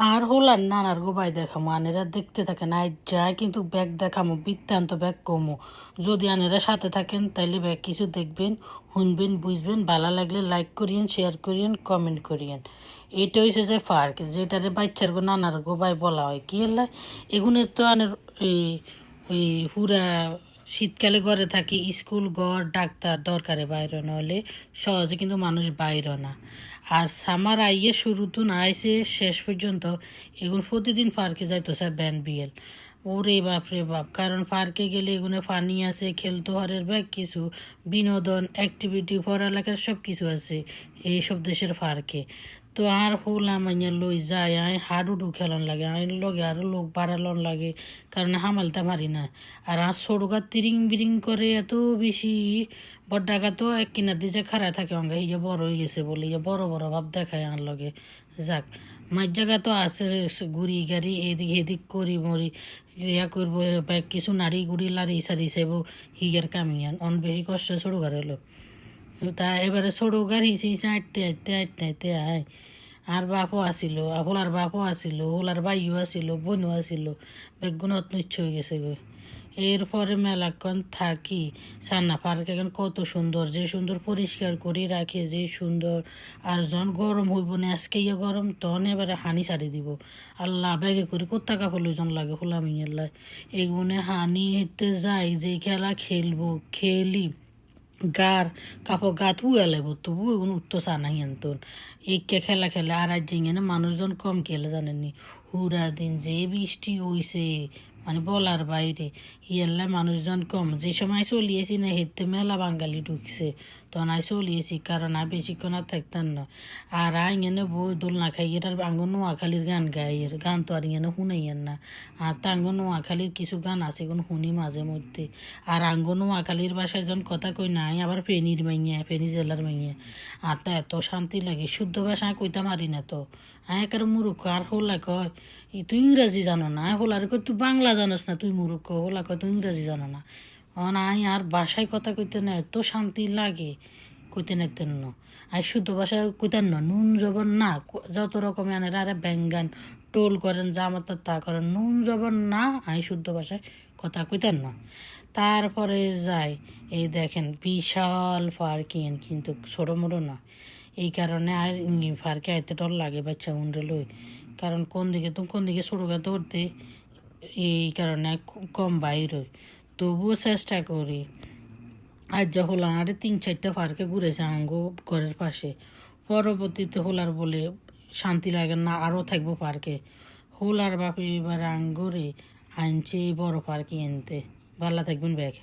আর হলার নানার গোবাই দেখামো আনেরা দেখতে থাকেন আই যায় কিন্তু ব্যাগ দেখামো বৃত্তান্ত ব্যাগ কমো যদি আনেরা সাথে থাকেন তাইলে ব্যাগ কিছু দেখবেন শুনবেন বুঝবেন ভালো লাগলে লাইক করিয়েন শেয়ার করিয়েন কমেন্ট করিয়েন। এটা হয়েছে যে পার্ক যেটারে বাচ্চার গো নানার গোবাই বলা হয় কি হলে এগুলো তো আনের এই এই পুরা শীতকালে ঘরে থাকি স্কুল ঘর ডাক্তার দরকারে বাইরে নহলে সহজে কিন্তু মানুষ বাইরে না। আর সামার আইয়ে শুরু তো না আইসে শেষ পর্যন্ত এগুলো প্রতিদিন পার্কে যাইতো স্যার ব্যান বিয়েল ওরে বাপ রে বাপ কারণ পার্কে গেলে এগুলো পানি আছে খেলতো হরের ব্যাগ কিছু বিনোদন অ্যাক্টিভিটি পড়ালেখার সব কিছু আছে এইসব দেশের পার্কে। তো আর হলাম আইয়া লই যায় আই হাডুডু খেলন লাগে আইন লগে আরও লোক বাড়ালন লাগে কারণ হামালতে পারি না। আর আর সড়কা তিরিং বিরিং করে এত বেশি বড্ডাকা তো এক কিনার দিয়ে খাড়া থাকে অঙ্গা ইয়ে বড় হয়ে গেছে বলে ইয়ে বড় বড় ভাব দেখায় আর লগে যাক মাঝ জায়গা তো আছে গুড়ি গাড়ি এদিক এদিক করি মরি ইয়া করবো কিছু নাড়ি গুড়ি লাড়ি সারি চাইব হিয়ার কামিয়ান অন বেশি কষ্ট সড়ো গাড়ি হলো তা এবারে সড়ো গাড়ি হিসে আঁটতে আঁটতে আঁটতে আঁটতে আয় আর বাপও আসিল হোলার বাপও আসিল হোলার বাইও আসিল বোনও আসিল বেগুন অত ইচ্ছে হয়ে গেছে গো। এরপরে মেলাক্ষণ থাকি সান্না পার্ক এখন কত সুন্দর যে সুন্দর পরিষ্কার করে রাখে যে সুন্দর আর যখন গরম হইব না আজকে ইয়ে গরম তখন এবারে হানি ছাড়ি দিব আল্লাহ ব্যাগে করে কোথা কাপড় লইজন লাগে হোলাম ইয়েল্লা এগুনে হানি হেঁটে যাই যে খেলা খেলবো খেলি গার কাপড় গাত উয়া লাগবো তবু এগুলো উঠতো চানাই আনতন একে খেলা খেলে আর আজ জিঙে মানুষজন কম খেলে জানেননি হুরা দিন যে বৃষ্টি হইছে মানে বলার বাইরে ইয়াল্লা মানুষজন কম যে সময় চলিয়েছি না হেঁটে মেলা বাঙালি ঢুকছে তখন আই চলিয়েছি কারণ আর বেশিক্ষণ আর থাকতাম না। আর আইনে বই দোল না খাই এটার আঙ্গ নোয়াখালীর গান গাই এর গান তো আর ইয়ে শুনাইয়েন না আর তা আঙ্গ নোয়াখালীর কিছু গান আছে এখন শুনি মাঝে মধ্যে। আর আঙ্গ নোয়াখালীর বাসায় যখন কথা কই নাই আবার ফেনীর মাইয়া ফেনী জেলার মাইয়া আর তা এত শান্তি লাগে শুদ্ধ ভাষায় কইতা মারি না তো একার মুরুক্ষ আর হোলা কয় তুই ইংরাজি জানো না হোলার কই তুই বাংলা জানোস না তুই মুরুক্ষ হোলা কয় তুই ইংরাজি জানো না নাই আর বাসায় কথা কইতে না এত শান্তি লাগে কইতে নাইতেন না আর শুদ্ধ ভাষায় কইতেন না নুন জবন না যত রকমের আনের আরে ব্যাঙ্গান টোল করেন যা আমার তা করেন নুন জবন না আই শুদ্ধ ভাষায় কথা কইতেন না। তারপরে যাই এই দেখেন বিশাল পার্কিং কিন্তু ছোটো মোটো না এই কারণে আর পার্কে আইতে ডর লাগে বাচ্চা উন্ডে লই কারণ কোন দিকে ছোটো গাতে উঠতে এই কারণে কম বাইর হই তবুও চেষ্টা করি। আজ যা হলাম আরে 3-4টা পার্কে ঘুরেছে আঙ্গো ঘরের পাশে পরবর্তীতে হোলার বলে শান্তি লাগে না আরও থাকবো পার্কে হোলার বাপে এবার আঙ্গুরে আনছে বড় পার্কে এনতে ভালো থাকবেন ব্যাগ।